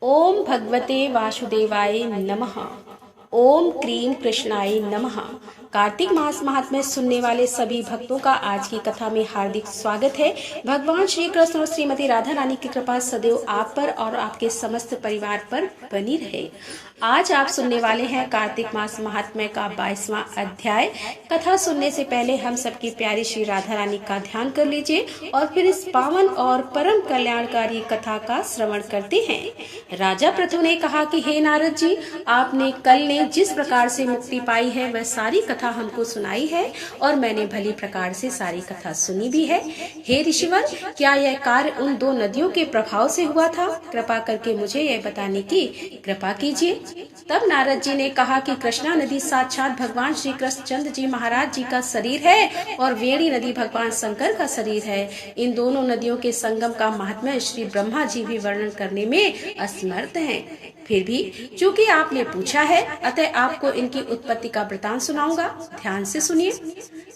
ओम भगवते वासुदेवाय नमः। ओम क्रीम कृष्णाय नमः। कार्तिक मास महात्म्य सुनने वाले सभी भक्तों का आज की कथा में हार्दिक स्वागत है। भगवान श्री कृष्ण और श्रीमती राधा रानी की कृपा सदैव आप पर और आपके समस्त परिवार पर बनी रहे। आज आप सुनने वाले हैं कार्तिक मास महात्म्य का 22वां अध्याय। कथा सुनने से पहले हम सबकी प्यारी श्री राधा रानी का ध्यान कर लीजिए और फिर इस पावन और परम कल्याणकारी कथा का श्रवण करते हैं। राजा पृथु ने कहा कि हे नारद जी, आपने कल ने जिस प्रकार से मुक्ति पाई है वह सारी कथा हमको सुनाई है और मैंने भली प्रकार से सारी कथा सुनी भी है। हे ऋषिवर, क्या यह कार्य उन दो नदियों के प्रभाव से हुआ था? कृपा करके मुझे यह बताने की कृपा कीजिए। तब नारद जी ने कहा कि कृष्णा नदी साक्षात भगवान श्री कृष्ण चंद्र जी महाराज जी का शरीर है और वेणी नदी भगवान शंकर का शरीर है। इन दोनों नदियों के संगम का महात्म्य श्री ब्रह्मा जी भी वर्णन करने में असमर्थ हैं। फिर भी चूंकि आपने पूछा है, अतः आपको इनकी उत्पत्ति का वृतांत सुनाऊंगा। ध्यान से सुनिए।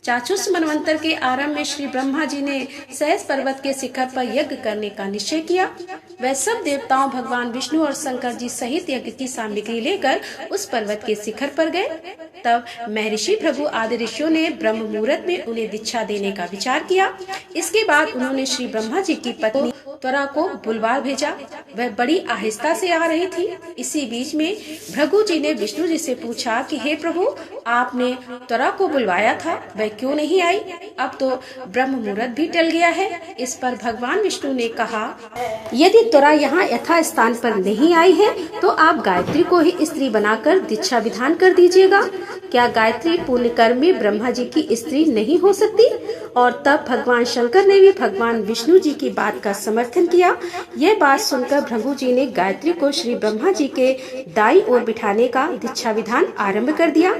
चाचुष मनवंतर के आरंभ में श्री ब्रह्मा जी ने सहस पर्वत के शिखर पर यज्ञ करने का निश्चय किया। वह सब देवताओं भगवान विष्णु और शंकर जी सहित यज्ञ की सामग्री लेकर उस पर्वत के शिखर पर गए। तब महर्षि भृगु आदि ऋषियों ने ब्रह्म मुहूर्त में उन्हें दीक्षा देने का विचार किया। इसके बाद उन्होंने श्री ब्रह्मा जी की पत्नी त्वरा को बुलवा भेजा। वह बड़ी आहिस्ता से आ रही थी। इसी बीच में भृगु जी ने विष्णु जी से पूछा कि हे प्रभु, आपने त्वरा को बुलवाया था, वह क्यों नहीं आई? अब तो ब्रह्म मुहूर्त भी टल गया है। इस पर भगवान विष्णु ने कहा, यदि त्वरा यहाँ यथा स्थान पर नहीं आई है तो आप गायत्री को ही स्त्री बनाकर दीक्षा विधान कर दीजिएगा। क्या गायत्री पुण्य कर्म में ब्रह्मा जी की स्त्री नहीं हो सकती? और तब भगवान शंकर ने भी भगवान विष्णु जी की बात का समर्थन किया। यह बात सुनकर भृगु जी ने गायत्री को श्री ब्रह्मा जी के दाईं ओर बिठाने का दीक्षा विधान आरंभ कर दिया।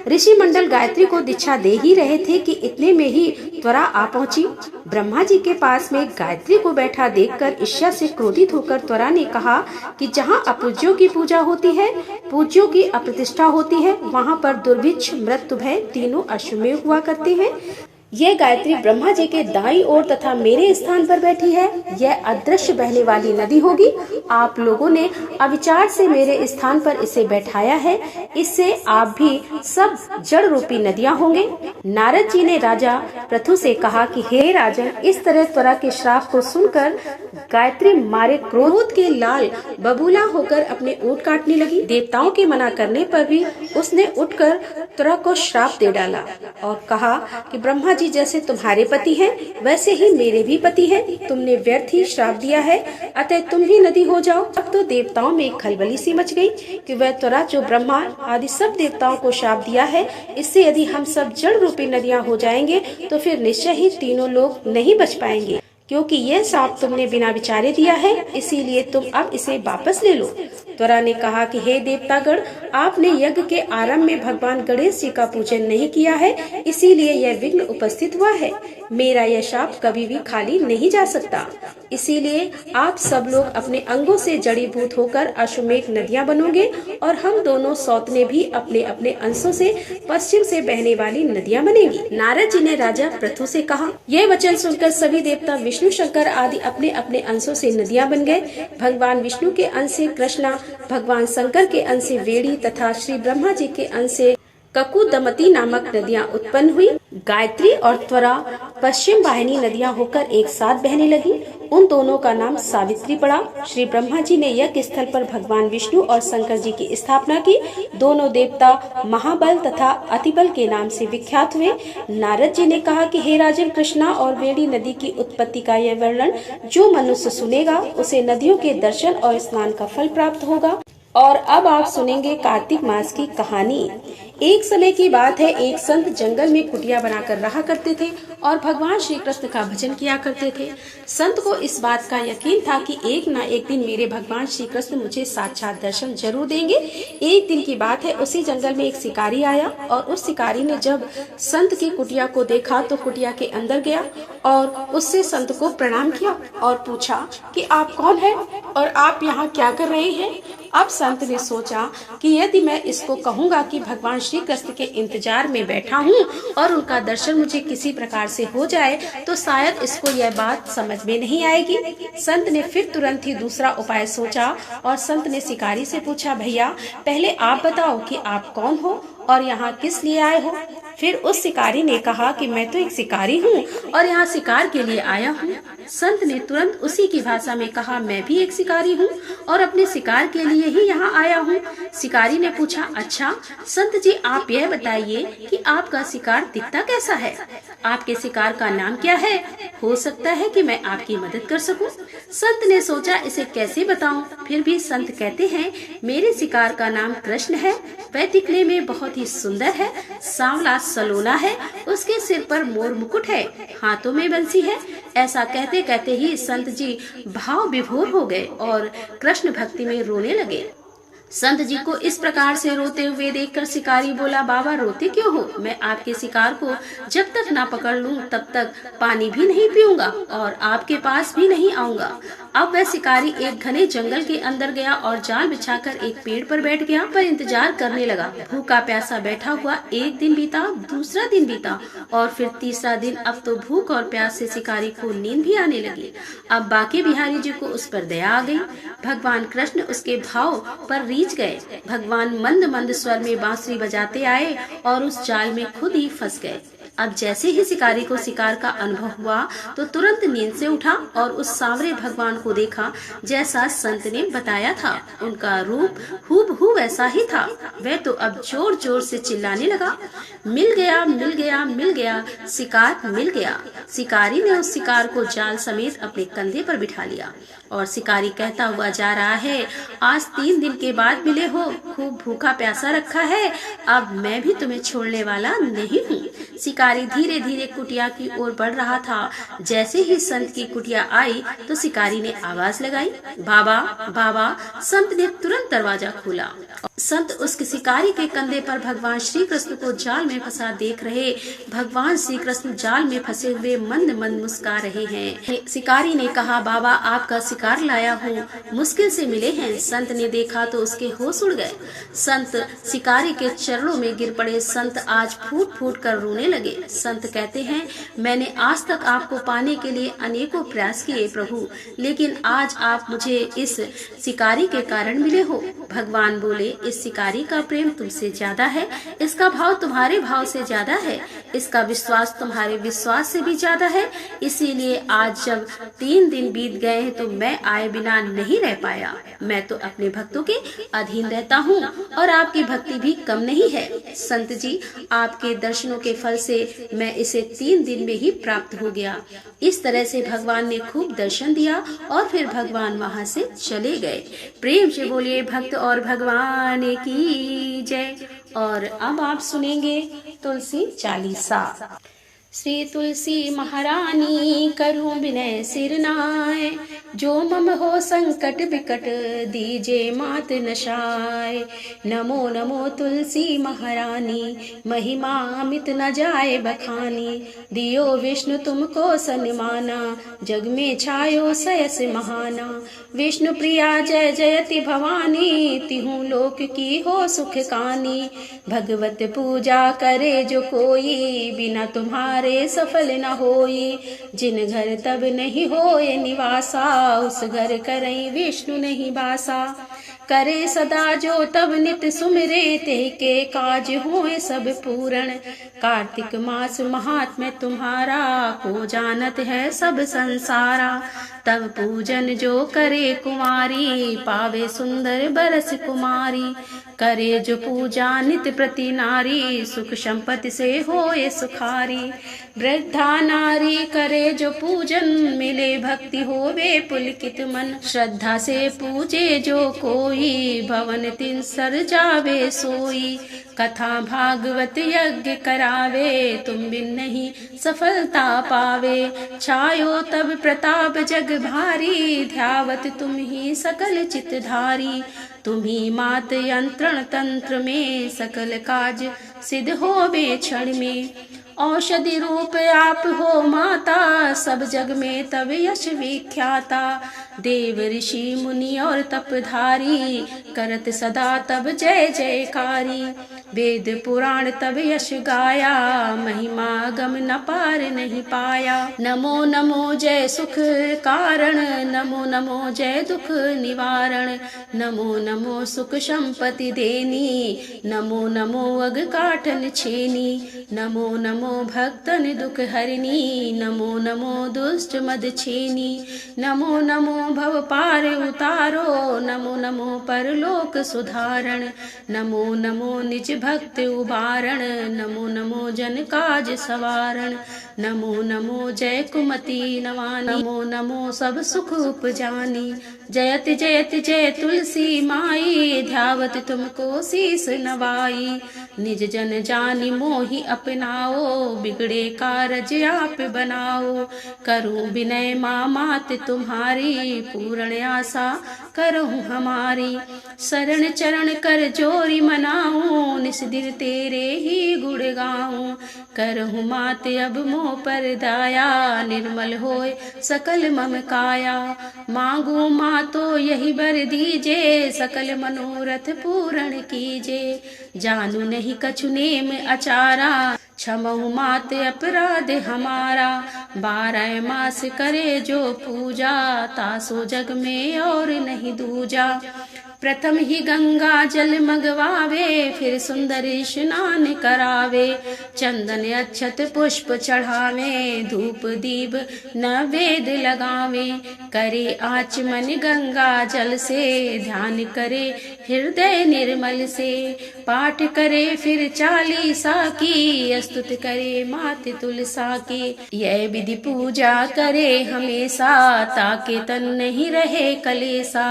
ऋषि मंडल गायत्री को दीक्षा दे ही रहे थे कि इतने में ही त्वरा आ पहुंची। ब्रह्मा जी के पास में गायत्री को बैठा देखकर ईर्ष्या से क्रोधित होकर त्वरा ने कहा कि जहाँ अपूज्यों की पूजा होती है, पूज्यों की अप्रतिष्ठा होती है, वहाँ पर दुर्भिक्ष, मृत्यु, भय तीनों अश्वमेव हुआ करते हैं। यह गायत्री ब्रह्मा जी के दाईं ओर तथा मेरे स्थान पर बैठी है। यह अदृश्य बहने वाली नदी होगी। आप लोगों ने अविचार से मेरे स्थान पर इसे बैठाया है। इससे आप भी सब जड़ रूपी नदियां होंगे। नारद जी ने राजा पृथु से कहा कि हे राजन, इस तरह त्वरा के श्राप को सुनकर गायत्री मारे क्रोध के लाल बबूला होकर अपने ऊँट काटने लगी। देवताओं के मना करने पर भी उसने उठकर त्वरा को श्राप दे डाला और कहा कि ब्रह्मा जी जैसे तुम्हारे पति हैं, वैसे ही मेरे भी पति हैं। तुमने व्यर्थ ही श्राप दिया है, अतः तुम भी नदी हो जाओ। अब तो देवताओं में एक खलबली सी मच गई कि वह त्वरा जो ब्रह्मा आदि सब देवताओं को श्राप दिया है, इससे यदि हम सब जड़ रूपी नदियां हो जाएंगे तो फिर निश्चय ही तीनों लोग नहीं बच पाएंगे, क्योंकि यह शाप तुमने बिना विचारे दिया है, इसीलिए तुम अब इसे वापस ले लो। त्वरा ने कहा कि हे देवतागण, आपने यज्ञ के आरंभ में भगवान गणेश जी का पूजन नहीं किया है, इसीलिए यह विघ्न उपस्थित हुआ है। मेरा यह शाप कभी भी खाली नहीं जा सकता। इसीलिए आप सब लोग अपने अंगों से जड़ीभूत होकर अश्वमेध नदियां बनोगे और हम दोनों सौतने भी अपने अपने अंशों से पश्चिम से बहने वाली नदियां बनेगी। नारद जी ने राजा पृथु से कहा। यह वचन सुनकर सभी देवता विष्णु शंकर आदि अपने अपने अंशों से नदियां बन गए। भगवान विष्णु के अंश से कृष्णा, भगवान शंकर के अंश से वेणी तथा श्री ब्रह्मा जी के अंश से ककुदमती नामक नदियां उत्पन्न हुई। गायत्री और त्वरा पश्चिम वाहिनी नदियां होकर एक साथ बहने लगी। उन दोनों का नाम सावित्री पड़ा। श्री ब्रह्मा जी ने यज्ञ स्थल पर भगवान विष्णु और शंकर जी की स्थापना की। दोनों देवता महाबल तथा अतिबल के नाम से विख्यात हुए। नारद जी ने कहा कि हे राजन, कृष्णा और वेणी नदी की उत्पत्ति का यह वर्णन जो मनुष्य सुनेगा उसे नदियों के दर्शन और स्नान का फल प्राप्त होगा। और अब आप सुनेंगे कार्तिक मास की कहानी। एक समय की बात है, एक संत जंगल में कुटिया बनाकर रहा करते थे और भगवान श्री कृष्ण का भजन किया करते थे। संत को इस बात का यकीन था कि एक न एक दिन मेरे भगवान श्री कृष्ण मुझे साक्षात दर्शन जरूर देंगे। एक दिन की बात है, उसी जंगल में एक शिकारी आया और उस शिकारी ने जब संत की कुटिया को देखा तो कुटिया के अंदर गया और उससे संत को प्रणाम किया और पूछा कि आप कौन हैं और आप यहाँ क्या कर रहे हैं? अब संत ने सोचा कि यदि मैं इसको कहूँगा कि भगवान श्री कृष्ण के इंतजार में बैठा हूँ और उनका दर्शन मुझे किसी प्रकार से हो जाए तो शायद इसको यह बात समझ में नहीं आएगी। संत ने फिर तुरंत ही दूसरा उपाय सोचा और संत ने शिकारी से पूछा, भैया पहले आप बताओ कि आप कौन हो और यहाँ किस लिए आए हो। फिर उस शिकारी ने कहा कि मैं तो एक शिकारी हूँ और यहाँ शिकार के लिए आया हूँ। संत ने तुरंत उसी की भाषा में कहा, मैं भी एक शिकारी हूँ और अपने शिकार के लिए ही यहाँ आया हूँ। शिकारी ने पूछा, अच्छा संत जी आप यह बताइए कि आपका शिकार दिखता कैसा है, आपके शिकार का नाम क्या है, हो सकता है कि मैं आपकी मदद कर सकूं। संत ने सोचा इसे कैसे बताऊं, फिर भी संत कहते हैं, मेरे शिकार का नाम कृष्ण है, वह दिखने में बहुत ही सुंदर है, सांवला सलोना है, उसके सिर पर मोर मुकुट है, हाथों में बंसी है। ऐसा कहते कहते ही संत जी भाव विभोर हो गए और कृष्ण भक्ति में रोने लगे। संत जी को इस प्रकार से रोते हुए देखकर शिकारी बोला, बाबा रोते क्यों हो, मैं आपके शिकार को जब तक ना पकड़ लूं तब तक पानी भी नहीं पीऊंगा और आपके पास भी नहीं आऊंगा। अब वह शिकारी एक घने जंगल के अंदर गया और जाल बिछाकर एक पेड़ पर बैठ गया, पर इंतजार करने लगा। भूखा प्यासा बैठा हुआ एक दिन बीता, दूसरा दिन बीता और फिर तीसरा दिन। अब तो भूख और प्यास से शिकारी को नींद भी आने लगी। अब बांके बिहारी जी को उस पर दया आ गई। भगवान कृष्ण उसके भाव पर रीझ गए। भगवान मंद मंद स्वर में बांसुरी बजाते आए और उस जाल में खुद ही फंस गए। अब जैसे ही शिकारी को शिकार का अनुभव हुआ तो तुरंत नींद से उठा और उस सांवरे भगवान को देखा जैसा संत ने बताया था। उनका रूप हूबहू वैसा ही था। वह तो अब जोर जोर से चिल्लाने लगा, मिल गया मिल गया मिल गया, शिकार मिल गया। शिकारी ने उस शिकार को जाल समेत अपने कंधे पर बिठा लिया और शिकारी कहता हुआ जा रहा है, आज 3 दिन के बाद मिले हो, खूब भूखा प्यासा रखा है, अब मैं भी तुम्हें छोड़ने वाला नहीं हूँ। शिकारी धीरे धीरे कुटिया की ओर बढ़ रहा था। जैसे ही संत की कुटिया आई तो शिकारी ने आवाज लगाई, बाबा बाबा। संत ने तुरंत दरवाजा खोला। संत उस शिकारी के कंधे पर भगवान श्री कृष्ण को जाल में फंसा देख रहे। भगवान श्री कृष्ण जाल में फंसे हुए मंद मंद मुस्कुरा रहे हैं। शिकारी ने कहा, बाबा आपका शिकार लाया हूँ, मुश्किल से मिले हैं। संत ने देखा तो उसके होश उड़ गए। संत शिकारी के चरणों में गिर पड़े। संत आज फूट फूट कर रोने लगे। संत कहते हैं, मैंने आज तक आपको पाने के लिए अनेकों प्रयास किए प्रभु, लेकिन आज आप मुझे इस शिकारी के कारण मिले हो। भगवान बोले, इस शिकारी का प्रेम तुमसे ज्यादा है, इसका भाव तुम्हारे भाव से ज्यादा है, इसका विश्वास तुम्हारे विश्वास से भी ज्यादा है। इसीलिए आज जब 3 दिन बीत गए हैं तो मैं आए बिना नहीं रह पाया। मैं तो अपने भक्तों के अधीन रहता हूँ और आपकी भक्ति भी कम नहीं है। संत जी आपके दर्शनों के फल से मैं इसे 3 दिन में ही प्राप्त हो गया। इस तरह से भगवान ने खूब दर्शन दिया और फिर भगवान वहाँ से चले गए। प्रेम से बोलिए भक्त और भगवान की जय। और अब आप सुनेंगे तुलसी चालीसा। श्री तुलसी महारानी करूं विनय सिर नाय, जो मम हो संकट विकट दीजे मात नशाय। नमो नमो तुलसी महारानी, महिमा अमित न जाए बखानी। दियो विष्णु तुमको सन्माना, जग में छायो सयस महाना। विष्णु प्रिया जय जयति भवानी, तिहु लोक की हो सुख कानी। भगवत पूजा करे जो कोई, बिना तुम्हारे सफल न होई। जिन घर तब नहीं होए निवासा, उस घर करई विष्णु नहीं बासा। करे सदा जो तब नित सुमिरे, ते के काज होए सब पूरण। कार्तिक मास महात्म्य तुम्हारा, को जानत है सब संसारा। तब पूजन जो करे कुमारी, पावे सुंदर बरस कुमारी। करे जो पूजा नित प्रति नारी, सुख संपत्ति से होए सुखारी। वृद्धा नारी करे जो पूजन, मिले भक्ति होवे पुलकित मन। श्रद्धा से पूजे जो कोई, भवन तिन सर जावे सोई। कथा भागवत यज्ञ करावे, तुम बिन नहीं सफलता पावे। छायो तब प्रताप जग भारी, ध्यावत तुम ही सकल चितधारी। तुम्ही मात यंत्रण तंत्र में, सकल काज सिद्ध होवे क्षण में। औषधि रूप आप हो माता, सब जग में तब यश विख्याता। देव ऋषि मुनि और तपधारी, करत सदा तब जय जयकारी। वेद पुराण तब यश गाया, महिमा गम न पार नहीं पाया। नमो नमो जय सुख कारण, नमो नमो जय दुख निवारण। नमो नमो सुख संपत्ति देनी, नमो नमो अग काटन छेनी। नमो नमो भक्तन दुख हरिणी, नमो नमो दुष्ट मद छेनी। नमो नमो भव पार उतारो, नमो नमो परलोक सुधारण। नमो नमो निज भक्त उबारण, नमो नमो जन काज सवारण। नमो नमो जय कुमति नवानी, नमो नमो सब सुख उपजानी। जयत जयत जय तुलसी माई, ध्यावत तुमको शीस नवाई। निज जन जानि मोहि अपनाओ, बिगड़े कारज आप बनाओ। करूं विनय मात तुम्हारी, पूर्ण आशा करहूं हमारी। शरण चरण कर जोरी मनाऊं, निस दिन तेरे ही गुण गाऊं। करहूं मात अब मोह पर दाया, निर्मल होए सकल मम काया। मांगू मातो यही बर दीजे, सकल मनोरथ पूर्ण कीजे। जानू नहीं कछु नेम अचारा, क्षमहु मात अपराध हमारा। 12 मास करे जो पूजा, तासो जग में और नहीं दूजा। प्रथम ही गंगा जल मगवावे, फिर सुंदर स्नान करावे। चंदन अक्षत पुष्प चढ़ावे, धूप दीप नैवेद्य लगावे। करे आचमन गंगा जल से, ध्यान करे हृदय निर्मल से। पाठ करे फिर 40 की, स्तुत करे मात तुलसा की। यह विधि पूजा करे हमेशा, ताके तन नहीं रहे कलेसा।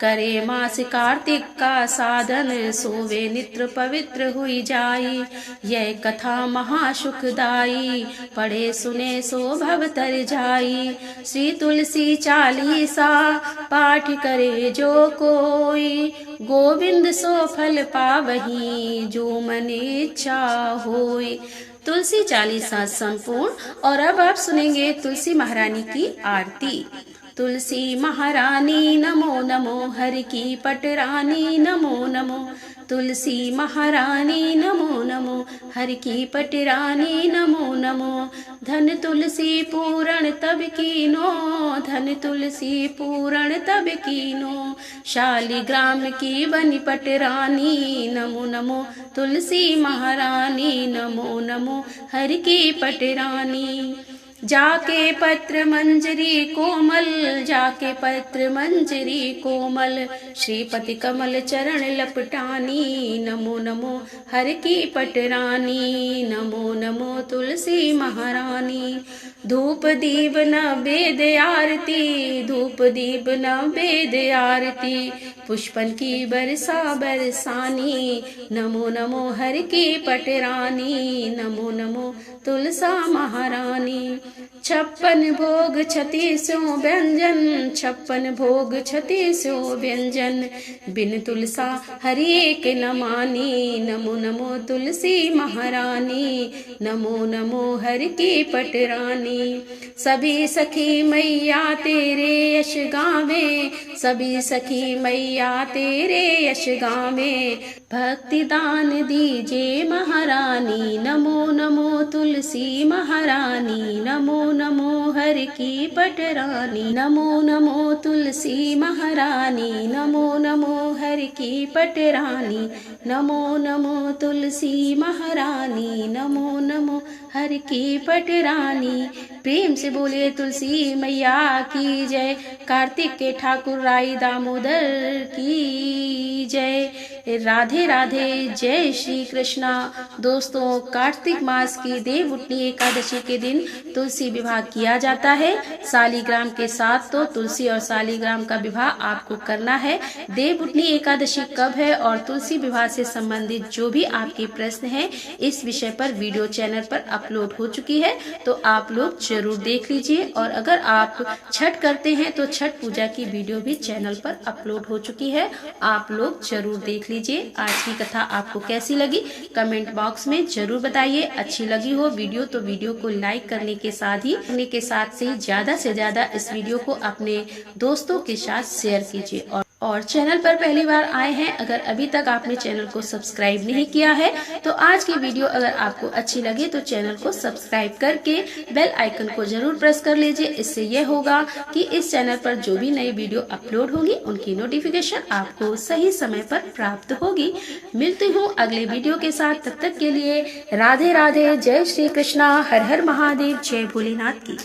करे मास कार्तिक का साधन, सोवे नित्र पवित्र हुई जाई। यह कथा महासुखदाई, पढ़े सुने सो भव तर जाई। श्री तुलसी 40 पाठ करे जो कोई, गोविंद सो फल पावही जो मन इच्छा होई। तुलसी 40 संपूर्ण। और अब आप सुनेंगे तुलसी महारानी की आरती। तुलसी महारानी नमो नमो, हर की पटरानी नमो नमो। तुलसी महारानी नमो नमो, हर की पटरानी नमो नमो। धन तुलसी पूरण तब कीनो, धन तुलसी पूरण तब कीनो। शालिग्राम की बनी पटरानी, नमो नमो तुलसी महारानी नमो नमो, हर की पटरानी। जाके पत्र मंजरी कोमल, जाके पत्र मंजरी कोमल। श्रीपति कमल चरण लपटानी, नमो नमो हर की पटरानी। नमो नमो तुलसी महारानी। धूप दीप नैवेद्य आरती, धूप दीप नैवेद्य आरती। पुष्पन की बरसा बरसानी, नमो नमो हर की पटरानी। नमो नमो तुलसा महारानी। 56 भोग 36 व्यंजन, 56 भोग 36 व्यंजन। बिन तुलसा हरि एक न मानी, नमो नमो तुलसी महारानी। नमो नमो हर की पटरानी। सभी सखी मैया तेरे यश गावे, सभी सखी मैया तेरे यश गावे। भक्ति दान दीजे महारानी, नमो नमो तुलसी महारानी। नमो नमो हर की पटरानी, नमो नमो तुलसी महारानी। नमो नमो हर की पटरानी, नमो नमो तुलसी महारानी। नमो नमो हर की पटरानी। प्रेम से बोले तुलसी मैया की जय। कार्तिक के ठाकुर राई दामोदर की जय। राधे राधे, जय श्री कृष्णा। दोस्तों, कार्तिक मास की देवउठनी एकादशी के दिन तुलसी विवाह किया जाता है। शालिग्राम के साथ तो तुलसी और शालिग्राम का विवाह आपको करना है। देवउठनी एकादशी कब है और तुलसी विवाह से संबंधित जो भी आपके प्रश्न हैं, इस विषय पर वीडियो चैनल पर अपलोड हो चुकी है, तो आप लोग जरूर देख लीजिए। और अगर आप छठ करते हैं तो छठ पूजा की वीडियो भी चैनल पर अपलोड हो चुकी है, आप लोग जरूर देख लीजिए। लीजिए। आज की कथा आपको कैसी लगी कमेंट बॉक्स में जरूर बताइए। अच्छी लगी हो वीडियो तो वीडियो को लाइक करने के साथ ही ज्यादा से ज्यादा इस वीडियो को अपने दोस्तों के साथ शेयर कीजिए। और चैनल पर पहली बार आए हैं, अगर अभी तक आपने चैनल को सब्सक्राइब नहीं किया है तो आज की वीडियो अगर आपको अच्छी लगे तो चैनल को सब्सक्राइब करके बेल आइकन को जरूर प्रेस कर लीजिए। इससे यह होगा कि इस चैनल पर जो भी नई वीडियो अपलोड होगी उनकी नोटिफिकेशन आपको सही समय पर प्राप्त होगी। मिलती हूँ अगले वीडियो के साथ, तब तक के लिए राधे राधे, जय श्री कृष्णा, हर हर महादेव, जय भोलेनाथ की।